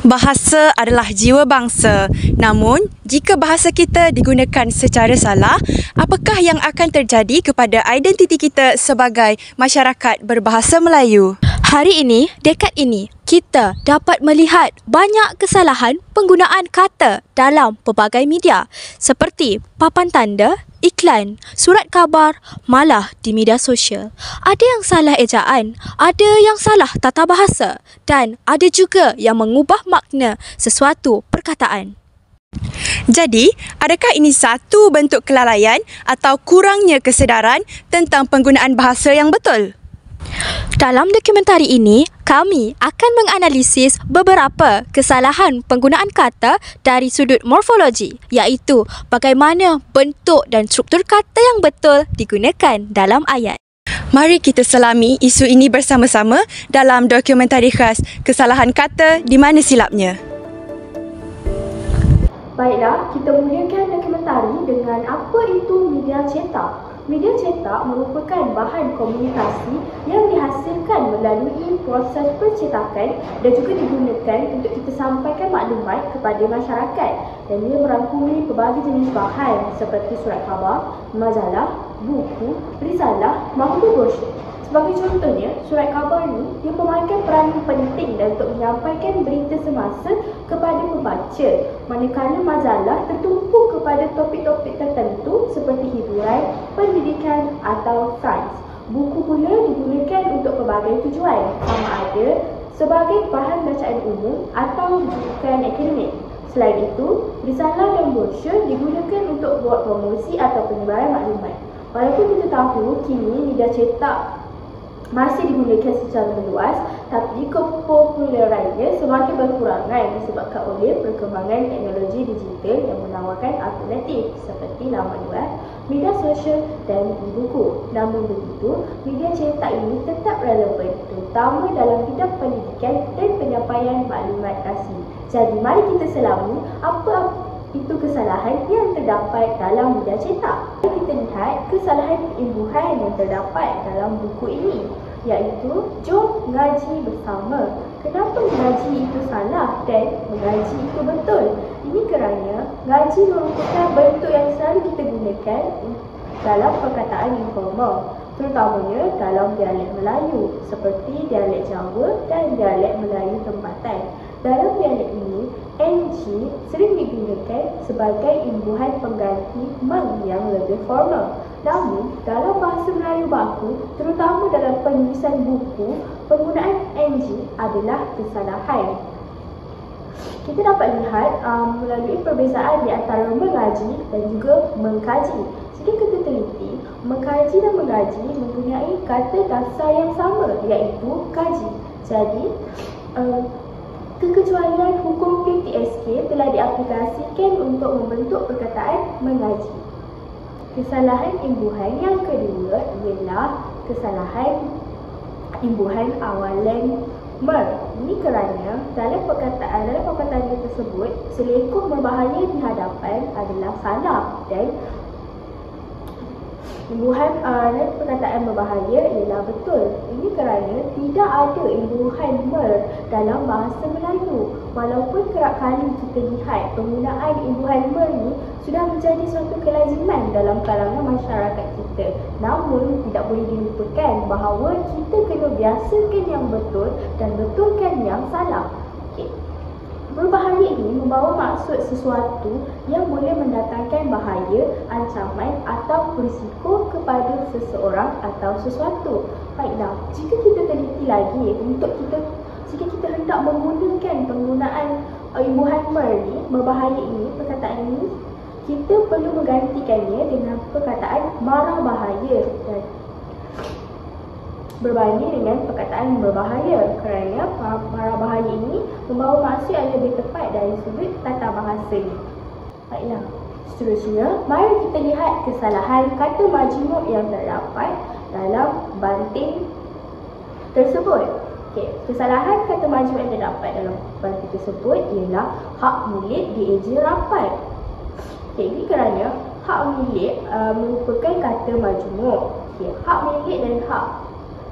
Bahasa adalah jiwa bangsa. Namun, jika bahasa kita digunakan secara salah, apakah yang akan terjadi kepada identiti kita sebagai masyarakat berbahasa Melayu? Hari ini, dekad ini, kita dapat melihat banyak kesalahan penggunaan kata dalam pelbagai media seperti papan tanda, iklan, surat khabar, malah di media sosial. Ada yang salah ejaan, ada yang salah tata bahasa dan ada juga yang mengubah makna sesuatu perkataan. Jadi, adakah ini satu bentuk kelalaian atau kurangnya kesedaran tentang penggunaan bahasa yang betul? Dalam dokumentari ini, kami akan menganalisis beberapa kesalahan penggunaan kata dari sudut morfologi, iaitu bagaimana bentuk dan struktur kata yang betul digunakan dalam ayat. Mari kita selami isu ini bersama-sama dalam dokumentari khas Kesalahan Kata di Mana Silapnya. Baiklah, kita mulakan dokumentari dengan apa itu media cetak. Media cetak merupakan bahan komunikasi yang dihasilkan melalui proses percetakan dan juga digunakan untuk kita sampaikan maklumat kepada masyarakat. Dan ia merangkumi pelbagai jenis bahan seperti surat khabar, majalah, buku, risalah maupun brosur. Sebagai contohnya, surat khabar ni dia memainkan peranan penting dan untuk menyampaikan berita semasa kepada pembaca, manakala majalah tertumpu kepada topik-topik tertentu seperti hiburan, pendidikan atau sains. Buku pula digunakan untuk pelbagai tujuan, sama ada sebagai bahan bacaan umum atau rujukan akademik. Selain itu, risalah dan brosur digunakan untuk buat promosi atau penyebaran maklumat. Walaupun kita tahu kini media cetak masih digunakan secara meluas, tapi kepopulerannya semakin berkurangan disebabkan oleh perkembangan teknologi digital yang menawarkan alternatif seperti laman web, media sosial dan e-buku. Namun begitu, media cetak ini tetap relevan terutama dalam bidang pendidikan dan penyampaian maklumat rasmi. Jadi mari kita selami apa itu kesalahan yang terdapat dalam media cetak. Kita lihat kesalahan imbuhan yang terdapat dalam buku ini, iaitu jom ngaji bersama. Kenapa ngaji itu salah dan mengaji itu betul? Ini kerana ngaji merupakan bentuk yang selalu kita gunakan dalam perkataan informal, terutamanya dalam dialek Melayu seperti dialek Jawa dan dialek Melayu tempatan. Dalam dialek ini, NG sering digunakan sebagai imbuhan pengganti meng yang lebih formal. Namun, dalam bahasa Melayu baku, terutama dalam penulisan buku, penggunaan NG adalah kesalahan. Kita dapat lihat melalui perbezaan di antara mengaji dan juga mengkaji. Jika kita teliti, mengkaji dan mengaji mempunyai kata dasar yang sama, iaitu kaji. Jadi, kekecualian hukum PTSK telah diaplikasikan untuk membentuk perkataan mengaji. Kesalahan imbuhan yang kedua ialah kesalahan imbuhan awalan mer. Ini kerana dalam perkataan tersebut, selekoh berbahaya di hadapan adalah salah dan imbuhan perkataan berbahaya ialah betul. Ini kerana tidak ada imbuhan mer dalam bahasa Melayu. Walaupun kerap kali kita lihat penggunaan imbuhan mer ni sudah menjadi suatu kelaziman dalam kalangan masyarakat kita. Namun tidak boleh dilupakan bahawa kita kena biasakan yang betul dan betulkan yang salah. Berbahaya ini membawa maksud sesuatu yang boleh mendatangkan bahaya, ancaman atau risiko kepada seseorang atau sesuatu. Baiklah, jika kita teliti lagi jika kita hendak menggunakan penggunaan imbuhan mer ni, berbahaya ini, perkataan ini, kita perlu menggantikannya dengan perkataan marah bahaya dan berbanding dengan perkataan berbahaya kerana marah bahaya ini membawa maksud yang lebih tepat dari sudut tata bahasa ini. Baiklah, seterusnya mari kita lihat kesalahan kata majmuk yang terdapat dalam banting tersebut. Kesalahan kata majmuk yang terdapat dalam banting tersebut ialah hak milik dieja rapat. Ini kerana hak milik merupakan kata majmuk. Hak milik dan hak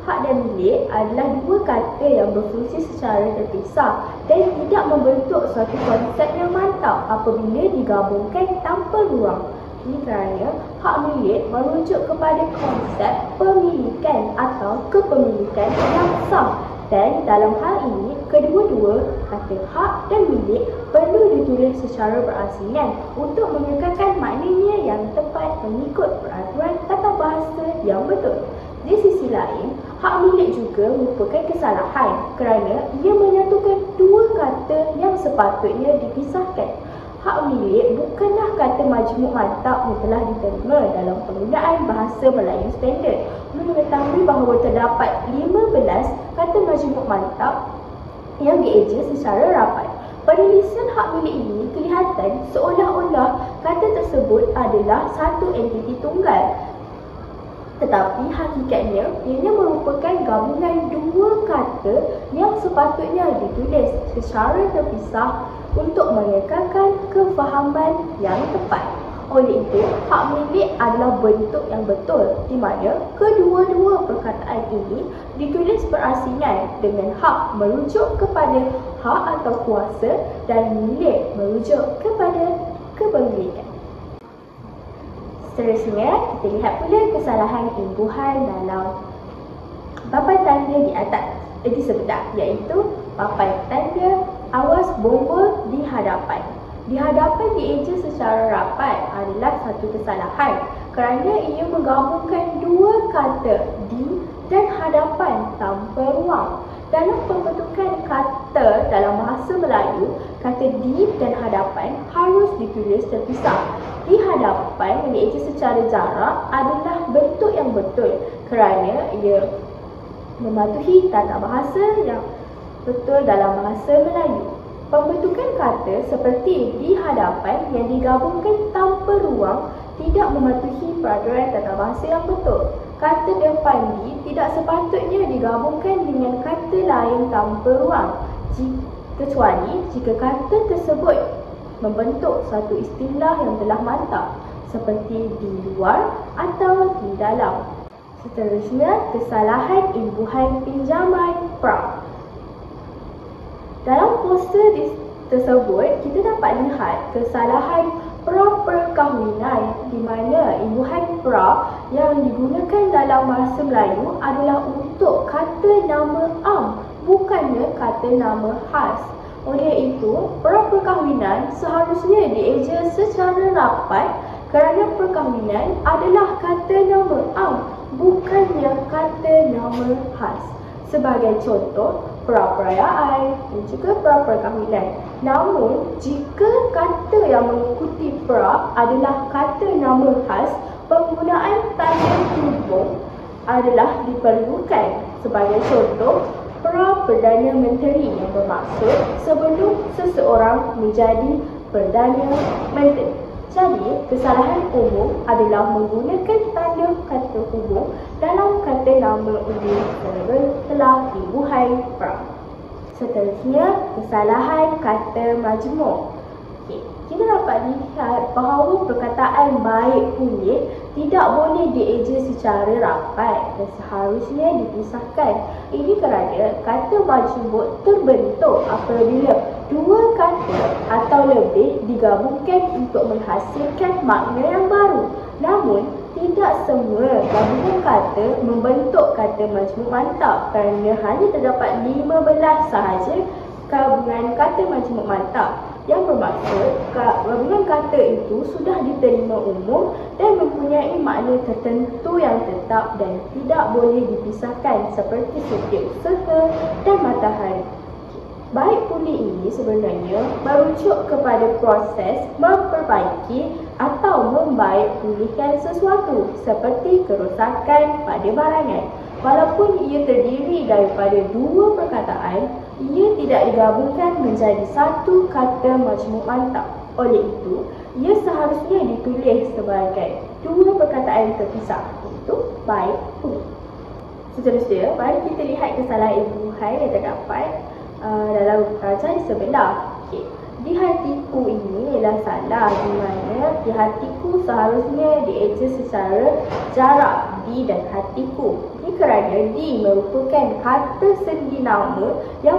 hak dan milik adalah dua kata yang berfungsi secara terpisah dan tidak membentuk suatu konsep yang mantap apabila digabungkan tanpa ruang. Ini kerana hak milik merujuk kepada konsep pemilikan atau kepemilikan yang sah, dan dalam hal ini kedua-dua kata hak dan milik perlu ditulis secara berasingan untuk mengekalkan maknanya yang tepat mengikut peraturan tata bahasa yang betul. Di sisi lain, hak milik juga merupakan kesalahan kerana ia menyatukan dua kata yang sepatutnya dipisahkan. Hak milik bukanlah kata majmuk mantap yang telah diterima dalam penggunaan bahasa Melayu standard. Mengetahui bahawa terdapat 15 kata majmuk mantap yang dieja secara rapat. Penulisan hak milik ini kelihatan seolah-olah kata tersebut adalah satu entiti tunggal. Tetapi hakikatnya ianya merupakan gabungan dua kata yang sepatutnya ditulis secara terpisah untuk mengekalkan kefahaman yang tepat. Oleh itu, hak milik adalah bentuk yang betul di mana kedua-dua perkataan ini ditulis berasingan dengan hak merujuk kepada hak atau kuasa dan milik merujuk kepada kepemilikan. Seterusnya, kita lihat pula kesalahan imbuhan dalam papan tanda di atas disebutkan, iaitu papan tanda awas bomba di hadapan. Di hadapan dieja secara rapat adalah satu kesalahan kerana ia menggabungkan dua kata di dan hadapan tanpa ruang. Dalam pembentukan kata dalam bahasa Melayu, kata di dan hadapan harus ditulis terpisah. Di hadapan yang dieja secara jarak adalah bentuk yang betul kerana ia mematuhi tata bahasa yang betul dalam bahasa Melayu. Pembentukan kata seperti di hadapan yang digabungkan tanpa ruang tidak mematuhi peraturan tata bahasa yang betul. Kata depan di tidak sepatutnya digabungkan dengan kata lain tanpa ruang, kecuali jika kata tersebut membentuk satu istilah yang telah mantap, seperti di luar atau di dalam. Seterusnya, kesalahan imbuhan pinjaman pra. Dalam poster tersebut, kita dapat lihat kesalahan pra-perkahwinan di mana imbuhan pra yang digunakan dalam bahasa Melayu adalah untuk kata nama am, bukannya kata nama khas. Oleh itu, pra-perkahwinan seharusnya dieja secara rapat kerana perkahwinan adalah kata nama am, bukannya kata nama khas. Sebagai contoh, pra-perayaan dan juga pra-perkahwinan. Namun, jika kata yang mengikuti pra adalah kata nama khas, penggunaan tanda hubung adalah diperlukan. Sebagai contoh, pra-Perdana Menteri yang bermaksud sebelum seseorang menjadi Perdana Menteri. Jadi, kesalahan umum adalah menggunakan tanda kata hubung dalam kata nama umum setelah imbuhan pra. Seterusnya, kesalahan kata majmuk. Kita dapat lihat bahawa perkataan baik pulih tidak boleh dieja secara rapat dan seharusnya dipisahkan. Ini kerana kata majmuk terbentuk apabila dua kata atau lebih digabungkan untuk menghasilkan makna yang baru. Namun, tidak semua gabungan kata membentuk kata majmuk mantap kerana hanya terdapat 15 sahaja gabungan kata majmuk mantap yang bermaksud gabungan kata itu sudah diterima umum dan mempunyai makna tertentu yang tetap dan tidak boleh dipisahkan seperti setiap usaha dan matahari. Baik pulih ini sebenarnya merujuk kepada proses memperbaiki atau membaik pulihkan sesuatu seperti kerosakan pada barangan. Walaupun ia terdiri daripada dua perkataan, ia tidak digabungkan menjadi satu kata majmuk mantap. Oleh itu, ia seharusnya ditulis sebagai dua perkataan terpisah, iaitu baik pulih. Seterusnya, mari kita lihat kesalahan imbuhan yang terdapat dalam raja di sebelah. Di hatiku ini ialah salah di mana di hatiku seharusnya dieja secara jarak di dan hatiku. Di Ini kerana di merupakan kata sendi nama yang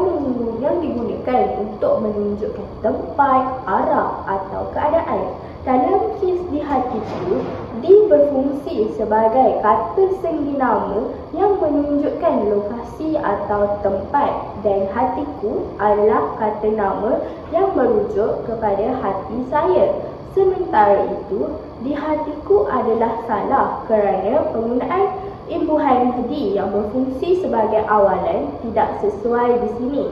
digunakan untuk menunjukkan tempat, arah atau keadaan. Dalam kes di hatiku, di berfungsi sebagai kata sendi nama yang menunjukkan lokasi atau tempat, dan hatiku adalah kata nama yang merujuk kepada hati saya. Sementara itu, di hatiku adalah salah kerana penggunaan imbuhan di yang berfungsi sebagai awalan tidak sesuai di sini.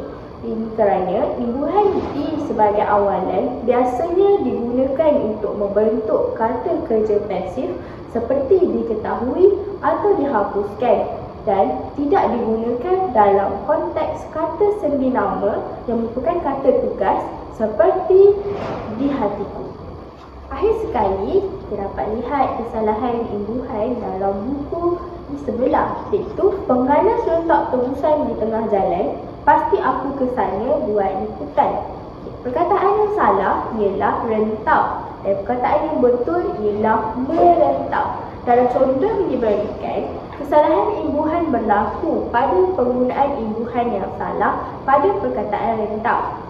Ini kerana imbuhan di sebagai awalan biasanya digunakan untuk membentuk kata kerja pasif seperti diketahui atau dihapuskan, dan tidak digunakan dalam konteks kata sendi nama yang merupakan kata tugas seperti di hatiku. Akhir sekali, kita dapat lihat kesalahan imbuhan dalam buku di sebelah, iaitu pengganas letak terusan di tengah jalan, pasti aku ke sana buat liputan. Perkataan yang salah ialah rentau dan perkataan yang betul ialah merentau. Dalam contoh yang diberikan, kesalahan imbuhan berlaku pada penggunaan imbuhan yang salah pada perkataan rentau.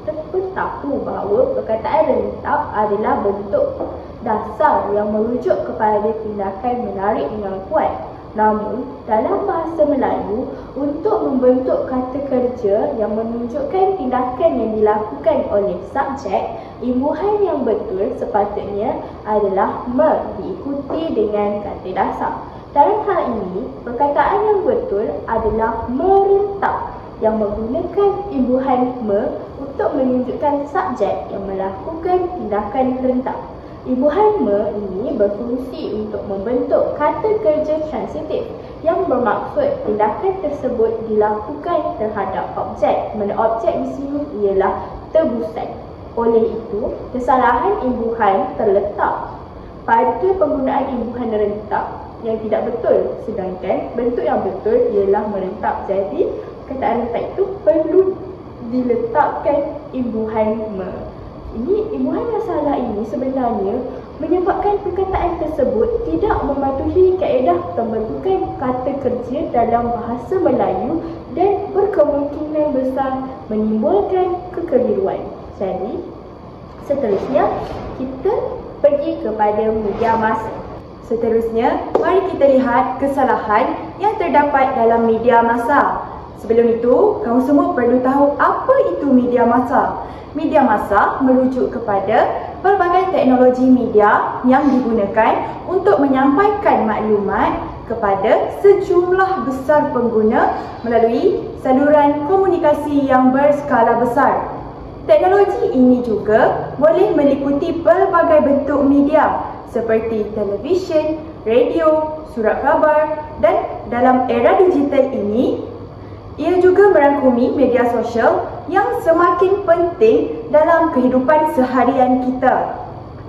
Kita tahu bahawa perkataan rentau adalah bentuk dasar yang merujuk kepada tindakan menarik dengan kuat. Namun, dalam bahasa Melayu, untuk membentuk kata kerja yang menunjukkan tindakan yang dilakukan oleh subjek, imbuhan yang betul sepatutnya adalah me diikuti dengan kata dasar. Dalam hal ini, perkataan yang betul adalah merentau yang menggunakan imbuhan me untuk menunjukkan subjek yang melakukan tindakan rentau. Imbuhan me ini berfungsi untuk membentuk kata kerja transitif yang bermaksud tindakan tersebut dilakukan terhadap objek, mana objek di sini ialah tebusan. Oleh itu, kesalahan imbuhan terletak pada penggunaan imbuhan rentau yang tidak betul, sedangkan bentuk yang betul ialah merentau. Jadi, perkataan rentau itu perlu diletakkan imbuhan me. Ini imbuhan yang salah ini sebenarnya menyebabkan perkataan tersebut tidak mematuhi kaedah pembentukan kata kerja dalam bahasa Melayu dan berkemungkinan besar menimbulkan kekeliruan. Jadi, seterusnya kita pergi kepada media massa. Seterusnya, mari kita lihat kesalahan yang terdapat dalam media massa. Sebelum itu, kamu semua perlu tahu apa itu media massa. Media massa merujuk kepada pelbagai teknologi media yang digunakan untuk menyampaikan maklumat kepada sejumlah besar pengguna melalui saluran komunikasi yang berskala besar. Teknologi ini juga boleh meliputi pelbagai bentuk media seperti televisyen, radio, surat khabar, dan dalam era digital ini, ia juga merangkumi media sosial yang semakin penting dalam kehidupan seharian kita.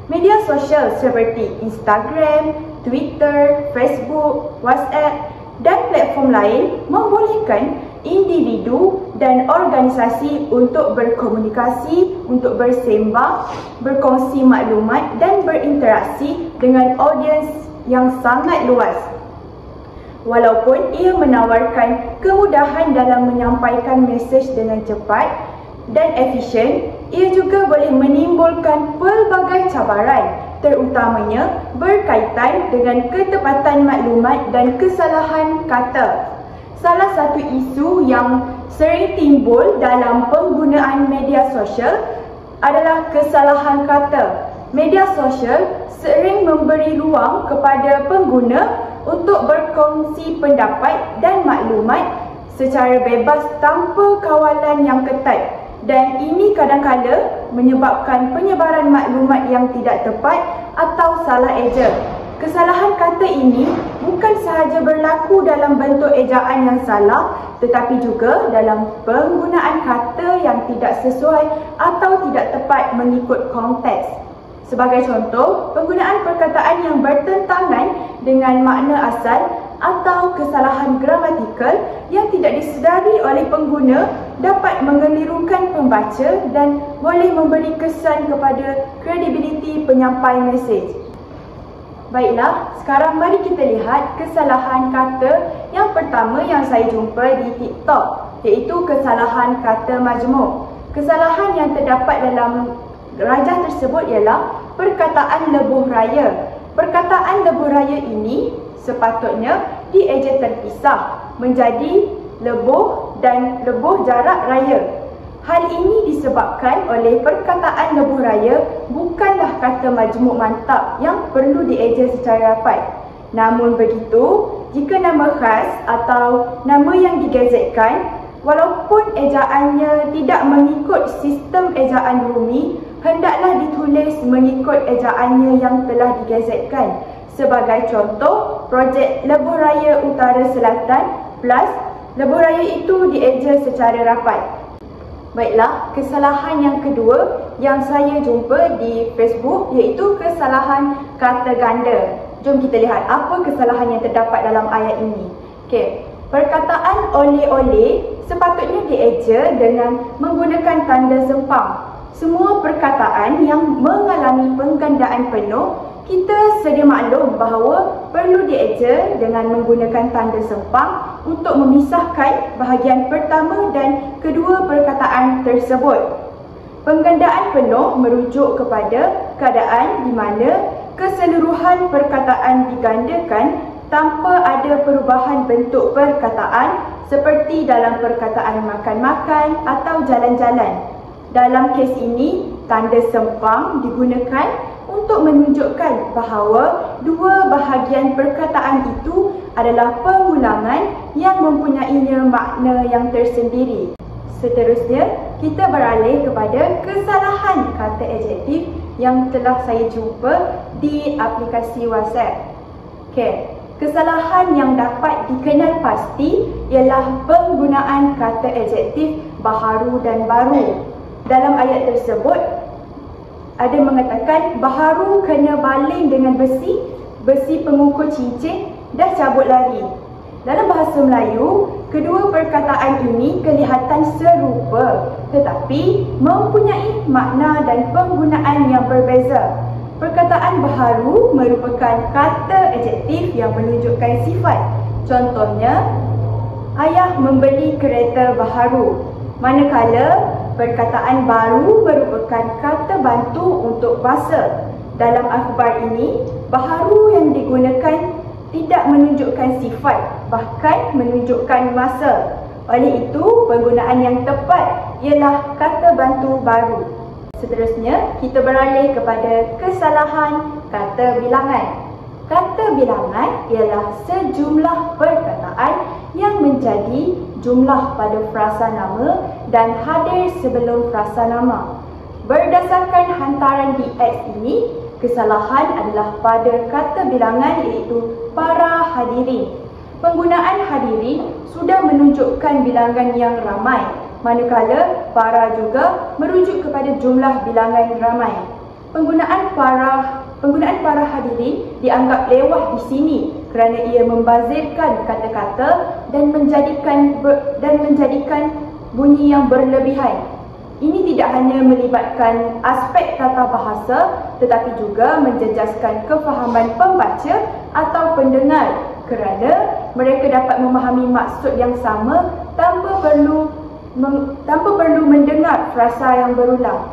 Media sosial seperti Instagram, Twitter, Facebook, WhatsApp dan platform lain membolehkan individu dan organisasi untuk berkomunikasi, untuk bersembang, berkongsi maklumat dan berinteraksi dengan audiens yang sangat luas. Walaupun ia menawarkan kemudahan dalam menyampaikan mesej dengan cepat dan efisien, ia juga boleh menimbulkan pelbagai cabaran, terutamanya berkaitan dengan ketepatan maklumat dan kesalahan kata. Salah satu isu yang sering timbul dalam penggunaan media sosial adalah kesalahan kata. Media sosial sering memberi ruang kepada pengguna untuk berkongsi pendapat dan maklumat secara bebas tanpa kawalan yang ketat, dan ini kadang-kala menyebabkan penyebaran maklumat yang tidak tepat atau salah eja. Kesalahan kata ini bukan sahaja berlaku dalam bentuk ejaan yang salah, tetapi juga dalam penggunaan kata yang tidak sesuai atau tidak tepat mengikut konteks. Sebagai contoh, penggunaan perkataan yang bertentangan dengan makna asal atau kesalahan gramatikal yang tidak disedari oleh pengguna dapat mengelirukan pembaca dan boleh memberi kesan kepada kredibiliti penyampai mesej. Baiklah, sekarang mari kita lihat kesalahan kata yang pertama yang saya jumpa di TikTok, iaitu kesalahan kata majmuk. Kesalahan yang terdapat dalam rajah tersebut ialah perkataan lebuh raya. Perkataan lebuh raya ini sepatutnya dieja terpisah menjadi lebuh dan lebuh jarak raya. Hal ini disebabkan oleh perkataan lebuh raya bukanlah kata majmuk mantap yang perlu dieja secara rapat. Namun begitu, jika nama khas atau nama yang digazetkan, walaupun ejaannya tidak mengikut sistem ejaan Rumi, hendaklah ditulis mengikut ejaannya yang telah digazetkan. Sebagai contoh, projek Lebuh Raya Utara Selatan plus Lebuh Raya itu dieja secara rapat. Baiklah, kesalahan yang kedua yang saya jumpa di Facebook iaitu kesalahan kata ganda. Jom kita lihat apa kesalahan yang terdapat dalam ayat ini. Okey, perkataan oleh-oleh sepatutnya dieja dengan menggunakan tanda sempang. Semua perkataan yang mengalami penggandaan penuh, kita sedia maklum bahawa perlu dieja dengan menggunakan tanda sempang untuk memisahkan bahagian pertama dan kedua perkataan tersebut. Penggandaan penuh merujuk kepada keadaan di mana keseluruhan perkataan digandakan tanpa ada perubahan bentuk perkataan seperti dalam perkataan makan-makan atau jalan-jalan. Dalam kes ini, tanda sempang digunakan untuk menunjukkan bahawa dua bahagian perkataan itu adalah pengulangan yang mempunyainya makna yang tersendiri. Seterusnya, kita beralih kepada kesalahan kata adjektif yang telah saya jumpa di aplikasi WhatsApp. Okey, kesalahan yang dapat dikenal pasti ialah penggunaan kata adjektif baharu dan baru. Dalam ayat tersebut, ada mengatakan baharu kena baling dengan besi, besi pengukur cincin dah cabut lari. Dalam bahasa Melayu, kedua perkataan ini kelihatan serupa tetapi mempunyai makna dan penggunaan yang berbeza. Perkataan baharu merupakan kata adjektif yang menunjukkan sifat. Contohnya, ayah membeli kereta baharu. Manakala perkataan baru merupakan kata bantu untuk bahasa. Dalam akhbar ini, baharu yang digunakan tidak menunjukkan sifat, bahkan menunjukkan masa. Oleh itu, penggunaan yang tepat ialah kata bantu baru. Seterusnya, kita beralih kepada kesalahan kata bilangan. Kata bilangan ialah sejumlah perkataan yang menjadi jumlah pada frasa nama dan hadir sebelum frasa nama. Berdasarkan hantaran di X ini, kesalahan adalah pada kata bilangan iaitu para hadirin. Penggunaan hadirin sudah menunjukkan bilangan yang ramai, manakala para juga merujuk kepada jumlah bilangan ramai. Penggunaan para hadirin dianggap lewah di sini kerana ia membazirkan kata-kata dan menjadikan bunyi yang berlebihan. Ini tidak hanya melibatkan aspek tata bahasa tetapi juga menjejaskan kefahaman pembaca atau pendengar kerana mereka dapat memahami maksud yang sama tanpa perlu mendengar frasa yang berulang.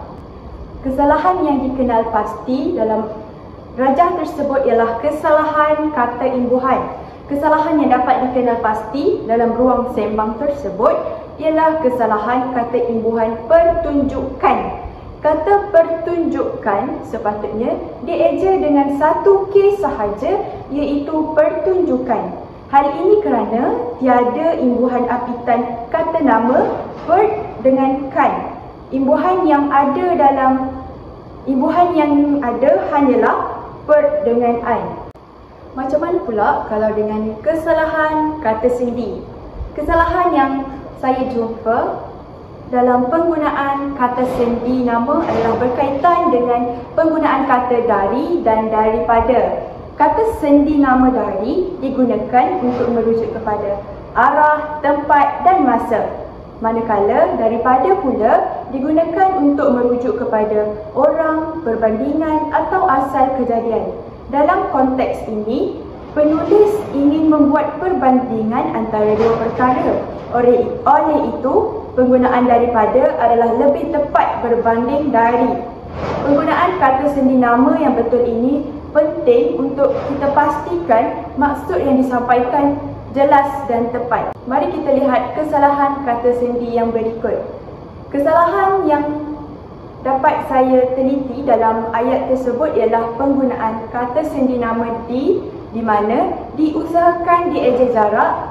Kesalahan yang dikenal pasti dalam rajah tersebut ialah kesalahan kata imbuhan. Kesalahan yang dapat dikenal pasti dalam ruang sembang tersebut ialah kesalahan kata imbuhan pertunjukan. Kata pertunjukan sepatutnya dieja dengan satu kes sahaja iaitu pertunjukan. Hal ini kerana tiada imbuhan apitan kata nama per dengan kan. Imbuhan yang ada hanyalah per dengan an. Macam mana pula kalau dengan kesalahan kata sendi? Kesalahan yang saya jumpa dalam penggunaan kata sendi nama adalah berkaitan dengan penggunaan kata dari dan daripada. Kata sendi nama dari digunakan untuk merujuk kepada arah, tempat dan masa. Manakala daripada pula digunakan untuk merujuk kepada orang, perbandingan atau asal kejadian. Dalam konteks ini, penulis ingin membuat perbandingan antara dua perkara. Oleh itu, penggunaan daripada adalah lebih tepat berbanding dari. Penggunaan kata sendi nama yang betul ini penting untuk kita pastikan maksud yang disampaikan jelas dan tepat. Mari kita lihat kesalahan kata sendi yang berikut. Kesalahan yang dapat saya teliti dalam ayat tersebut ialah penggunaan kata sendi nama di mana diusahakan dieja jarak,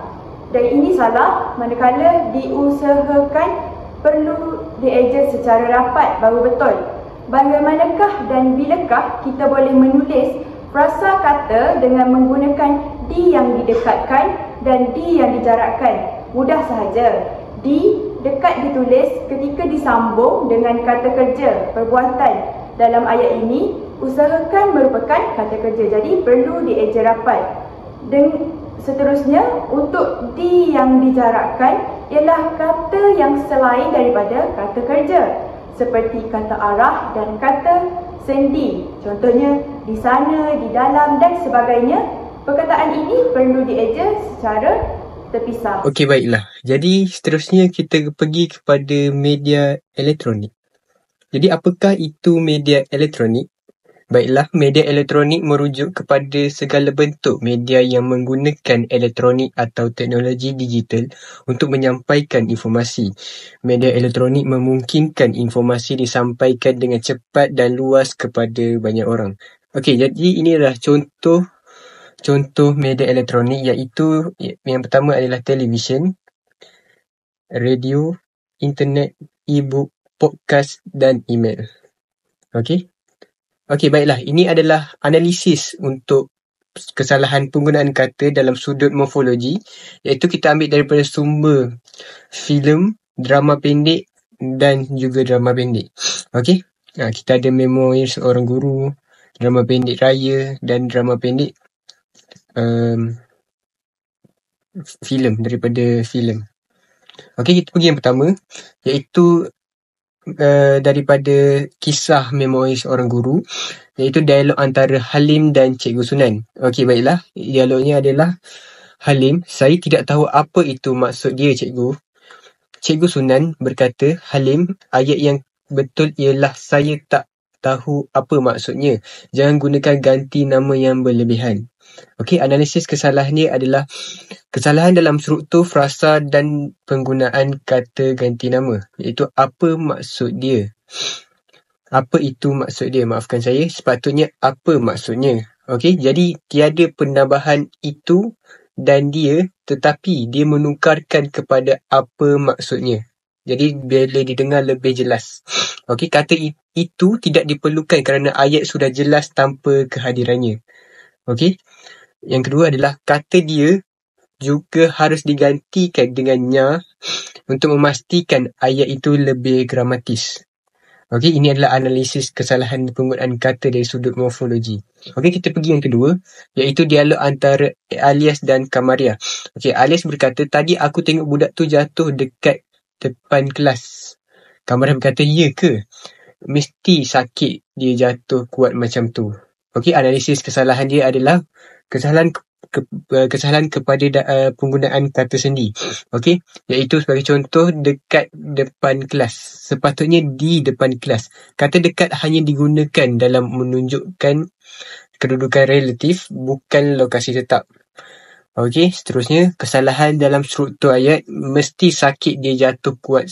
dan ini salah, manakala diusahakan perlu dieja secara rapat baru betul. Bagaimanakah dan bilakah kita boleh menulis frasa kata dengan menggunakan di yang didekatkan dan di yang dijarakkan? Mudah sahaja. Di dekat ditulis ketika disambung dengan kata kerja, perbuatan. Dalam ayat ini, usahakan merupakan kata kerja, jadi perlu dieja rapat. Dan seterusnya, untuk di yang dijarakkan ialah kata yang selain daripada kata kerja, seperti kata arah dan kata sendi. Contohnya, di sana, di dalam dan sebagainya. Perkataan ini perlu dieja secara terpisah. Okey, baiklah. Jadi seterusnya kita pergi kepada media elektronik. Jadi apakah itu media elektronik? Baiklah, media elektronik merujuk kepada segala bentuk media yang menggunakan elektronik atau teknologi digital untuk menyampaikan informasi. Media elektronik memungkinkan informasi disampaikan dengan cepat dan luas kepada banyak orang. Okey, jadi ini adalah contoh media elektronik, iaitu yang pertama adalah televisyen, radio, internet, e-book, podcast dan email. Okey, baiklah. Ini adalah analisis untuk kesalahan penggunaan kata dalam sudut morfologi, iaitu kita ambil daripada sumber filem, drama pendek dan juga drama pendek. Okey, kita ada Memori Seorang Guru, drama pendek Raya dan drama pendek filem, daripada filem. Okey, kita pergi yang pertama, iaitu daripada kisah Memori Seorang Guru, iaitu dialog antara Halim dan Cikgu Sunan. Okey, baiklah. Dialognya adalah, Halim, saya tidak tahu apa itu maksud dia, Cikgu. Cikgu Sunan berkata, Halim, ayat yang betul ialah saya tak tahu apa maksudnya. Jangan gunakan ganti nama yang berlebihan. Okey, analisis kesalahannya adalah kesalahan dalam struktur, frasa dan penggunaan kata ganti nama, iaitu apa maksud dia. Apa itu maksud dia? Maafkan saya, sepatutnya apa maksudnya. Okey, jadi tiada penambahan itu dan dia, tetapi dia menukarkan kepada apa maksudnya. Jadi bila didengar lebih jelas. Okey, kata itu tidak diperlukan kerana ayat sudah jelas tanpa kehadirannya. Okey. Yang kedua adalah kata dia juga harus digantikan dengan nya untuk memastikan ayat itu lebih gramatis. Okey, ini adalah analisis kesalahan penggunaan kata dari sudut morfologi. Okey, kita pergi yang kedua, iaitu dialog antara Alias dan Kamaria. Okey, Alias berkata, tadi aku tengok budak tu jatuh dekat depan kelas. Kamaria berkata, ya ke? Mesti sakit dia jatuh kuat macam tu. Okey, analisis kesalahan dia adalah kesalahan kepada penggunaan kata sendi. Okey, iaitu sebagai contoh, dekat depan kelas. Sepatutnya di depan kelas. Kata dekat hanya digunakan dalam menunjukkan kedudukan relatif, bukan lokasi tetap. Okey, seterusnya, kesalahan dalam struktur ayat, mesti sakit dia jatuh kuat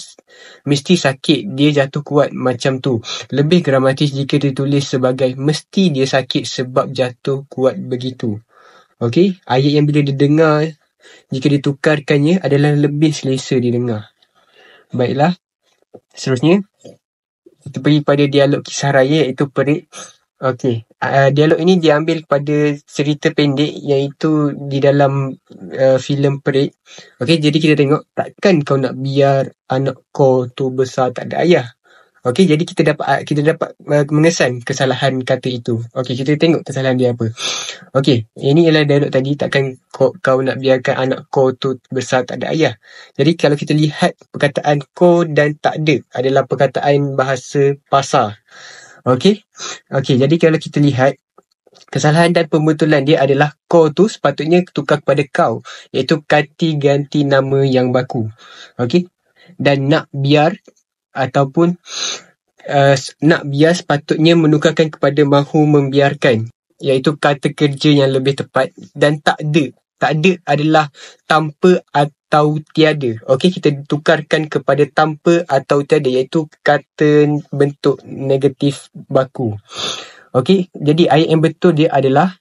macam tu. Lebih gramatis jika ditulis sebagai mesti dia sakit sebab jatuh kuat begitu. Okey, ayat yang bila didengar, jika ditukarkannya adalah lebih selesa didengar. Baiklah, seterusnya, kita pergi pada dialog kisah raya, iaitu Perik. Okey, dialog ini diambil pada cerita pendek, iaitu di dalam filem Perik. Okey, jadi kita tengok, takkan kau nak biar anak kau tu besar tak ada ayah. Okey, jadi kita dapat mengesan kesalahan kata itu. Okey, kita tengok kesalahan dia apa. Okey, ini ialah dialog tadi, takkan kau nak biarkan anak kau tu besar tak ada ayah. Jadi kalau kita lihat perkataan kau dan tak ada adalah perkataan bahasa pasar. Okey, jadi kalau kita lihat Kesalahan dan pembetulan dia adalah kau tu sepatutnya tukar kepada kau, iaitu kati ganti nama yang baku. Okey. Dan nak biar ataupun nak biar sepatutnya menukarkan kepada mahu membiarkan, iaitu kata kerja yang lebih tepat. Dan tak ada adalah tanpa atau tiada. Okey, kita tukarkan kepada tanpa atau tiada, iaitu kata bentuk negatif baku. Okey, jadi ayat yang betul dia adalah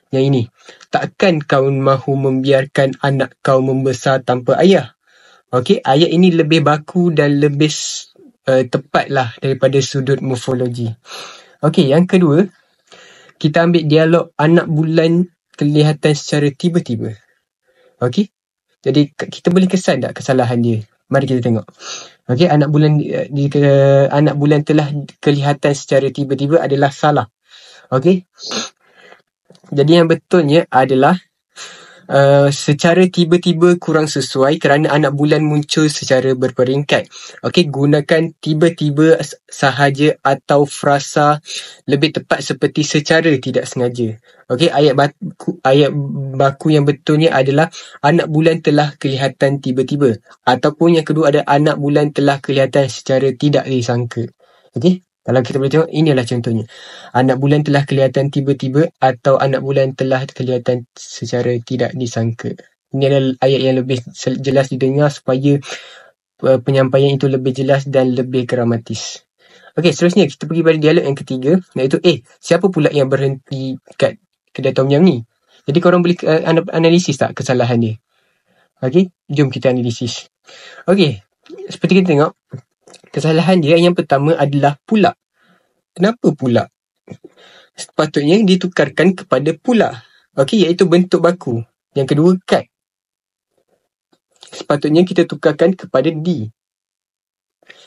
yang ini. Takkan kau mahu membiarkan anak kau membesar tanpa ayah. Okey, ayat ini lebih baku dan lebih tepatlah daripada sudut morfologi. Okey, yang kedua, kita ambil dialog anak bulan kelihatan secara tiba-tiba. Okey, jadi kita boleh kesan tak kesalahan dia? Mari kita tengok. Okey, anak bulan telah kelihatan secara tiba-tiba adalah salah. Okey. Jadi yang betulnya adalah secara tiba-tiba kurang sesuai kerana anak bulan muncul secara berperingkat. Okey, gunakan tiba-tiba sahaja atau frasa lebih tepat seperti secara tidak sengaja. Okey, ayat baku yang betulnya adalah anak bulan telah kelihatan tiba-tiba, ataupun yang kedua ada anak bulan telah kelihatan secara tidak disangka. Okey, kalau kita boleh tengok, inilah contohnya. Anak bulan telah kelihatan tiba-tiba atau anak bulan telah kelihatan secara tidak disangka. Ini adalah ayat yang lebih jelas didengar supaya penyampaian itu lebih jelas dan lebih gramatis. Okey, seterusnya kita pergi pada dialog yang ketiga, iaitu siapa pula yang berhenti kat kedai tom yum ni? Jadi korang boleh analisis tak kesalahan dia? Okey, jom kita analisis. Okey, seperti kita tengok, kesalahan dia yang pertama adalah pula. Kenapa pula? Sepatutnya ditukarkan kepada pula. Okey, iaitu bentuk baku. Yang kedua, kat. Sepatutnya kita tukarkan kepada di,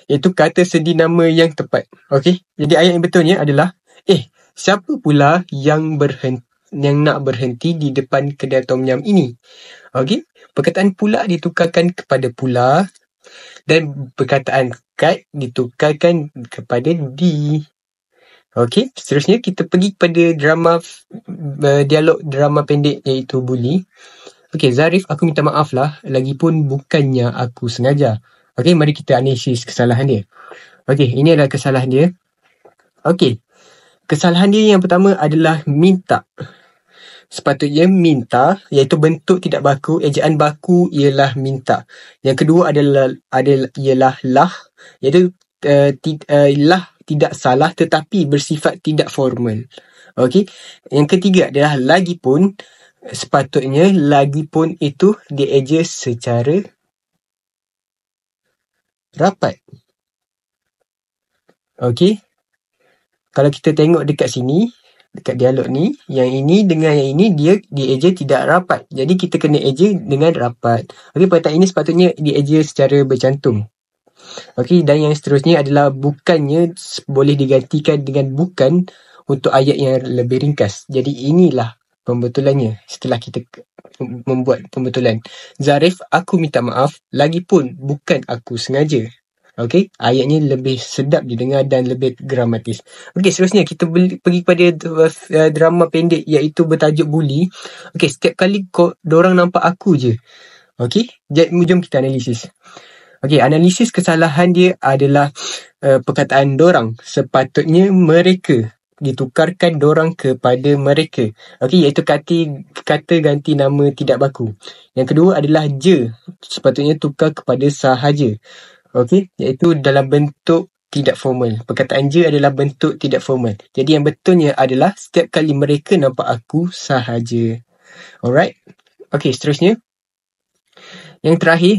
iaitu kata sedi nama yang tepat. Okey, jadi ayat yang betulnya adalah siapa pula yang nak berhenti di depan kedai tom yum ini? Okey, perkataan pula ditukarkan kepada pula dan perkataan kat ditukarkan kepada di. Okey, seterusnya kita pergi pada dialog drama pendek iaitu Bully. Okey, Zarif, aku minta maaf lah, lagipun bukannya aku sengaja. Okey, mari kita analisis kesalahan dia. Okey, ini adalah kesalahan dia. Okey, kesalahan dia yang pertama adalah minta. Sepatutnya minta, iaitu bentuk tidak baku, ejaan baku ialah minta. Yang kedua ialah lah, iaitu lah tidak salah tetapi bersifat tidak formal. Okey. Yang ketiga adalah lagipun. Sepatutnya lagipun itu dieja secara rapat. Okey. Kalau kita tengok dekat sini, dekat dialog ni, yang ini dengan yang ini dia dieja tidak rapat. Jadi kita kena eja dengan rapat. Okey, perkataan ini sepatutnya dieja secara bercantum. Okey, dan yang seterusnya adalah bukannya boleh digantikan dengan bukan untuk ayat yang lebih ringkas. Jadi inilah pembetulannya setelah kita membuat pembetulan. Zarif, aku minta maaf, lagipun bukan aku sengaja. Okey, ayatnya lebih sedap didengar dan lebih gramatis. Okey, seterusnya kita pergi pada drama pendek iaitu bertajuk Bully. Okey, setiap kali diorang nampak aku je. Okey, jom kita analisis. Okey, analisis kesalahan dia adalah perkataan dorang. Sepatutnya mereka, ditukarkan dorang kepada mereka. Okey, iaitu kata ganti nama tidak baku. Yang kedua adalah je. Sepatutnya tukar kepada sahaja. Okey, iaitu dalam bentuk tidak formal. Perkataan je adalah bentuk tidak formal. Jadi yang betulnya adalah setiap kali mereka nampak aku sahaja. Alright. Okey, seterusnya. Yang terakhir,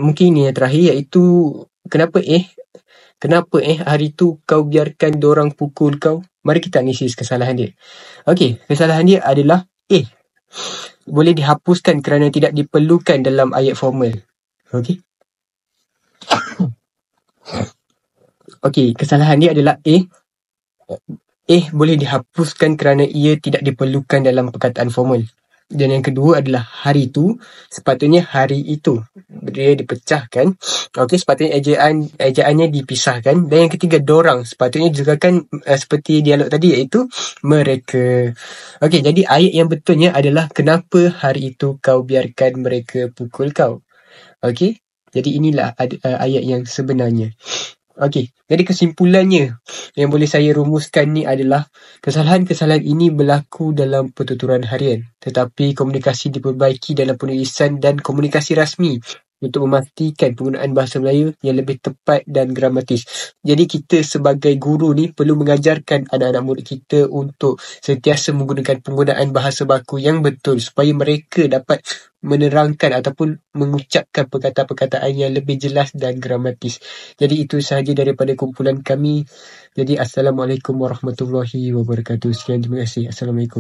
mungkin ini yang terakhir, iaitu kenapa hari tu kau biarkan dorang pukul kau? Mari kita analisis kesalahan dia. Okey, kesalahan dia adalah boleh dihapuskan kerana tidak diperlukan dalam ayat formal. Okey. Okey, kesalahan dia adalah boleh dihapuskan kerana ia tidak diperlukan dalam perkataan formal. Dan yang kedua adalah hari itu, sepatutnya hari itu. Dia dipecahkan. Okey, sepatutnya ejaannya dipisahkan. Dan yang ketiga, dorang. Sepatutnya juga kan seperti dialog tadi, iaitu mereka. Okey, jadi ayat yang betulnya adalah kenapa hari itu kau biarkan mereka pukul kau. Okey, jadi inilah ayat yang sebenarnya. Okey, jadi kesimpulannya yang boleh saya rumuskan ni adalah kesalahan-kesalahan ini berlaku dalam pertuturan harian, tetapi komunikasi diperbaiki dalam penulisan dan komunikasi rasmi untuk memastikan penggunaan bahasa Melayu yang lebih tepat dan gramatis. Jadi kita sebagai guru ni perlu mengajarkan anak-anak murid kita untuk sentiasa menggunakan penggunaan bahasa baku yang betul supaya mereka dapat menerangkan ataupun mengucapkan perkataan-perkataan yang lebih jelas dan gramatis. Jadi itu sahaja daripada kumpulan kami. Jadi Assalamualaikum warahmatullahi wabarakatuh. Sekian, terima kasih. Assalamualaikum.